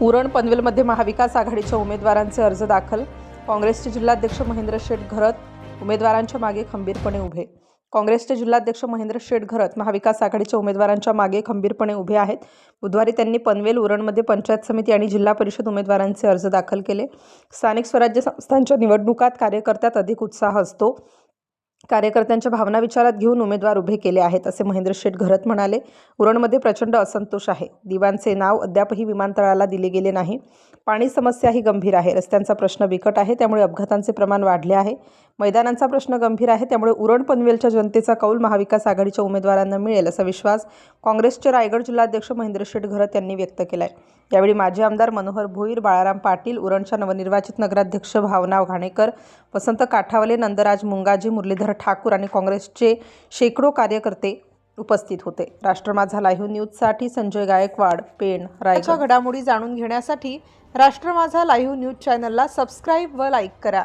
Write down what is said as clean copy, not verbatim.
उरण पनवेलमध्ये महाविकास आघाडीच्या उमेदवारांचे अर्ज दाखल. काँग्रेसचे जिल्हाध्यक्ष महेंद्र शेठ घरत उमेदवारांच्या मागे खंबीरपणे उभे. काँग्रेसचे जिल्हाध्यक्ष महेंद्र शेठ घरत महाविकास आघाडीच्या उमेदवारांच्या मागे खंबीरपणे उभे आहेत. बुधवारी त्यांनी पनवेल उरणमध्ये पंचायत समिती आणि जिल्हा परिषद उमेदवारांचे अर्ज दाखल केले. स्थानिक स्वराज्य संस्थांच्या निवडणुकात कार्यकर्त्यात अधिक उत्साह असतो. कार्यकर्त्यांच्या भावना विचारात घेऊन उमेदवार उभे केले आहेत, असे महेंद्र शेठ घरत म्हणाले. उरणमध्ये प्रचंड असंतोष आहे. दिवाणचे नाव अद्यापही विमानतळाला दिले गेले नाही. पाणी समस्याही गंभीर आहे. रस्त्यांचा प्रश्न बिकट आहे, त्यामुळे अपघातांचे प्रमाण वाढले आहे. मैदानांचा प्रश्न गंभीर आहे, त्यामुळे उरण पनवेलच्या जनतेचा कौल महाविकास आघाडीच्या उमेदवारांना मिळेल, असा विश्वास काँग्रेसचे रायगड जिल्हाध्यक्ष महेंद्र शेठ घरत यांनी व्यक्त केला आहे. यावेळी माजी आमदार मनोहर भोईर, बाळाराम पाटील, उरणच्या नवनिर्वाचित नगराध्यक्ष भावना घाणेकर, वसंत काठावले, नंदराज मुंगाजी, मुरलीधर ठाकूर आणि काँग्रेसचे शेकडो कार्यकर्ते उपस्थित होते. राष्ट्र माझा लाईव्ह न्यूजसाठी संजय गायकवाड, पेण, रायगड. घडामोडी जाणून घेण्यासाठी राष्ट्र माझा लाईव्ह न्यूज चॅनलला सबस्क्राईब व लाईक करा.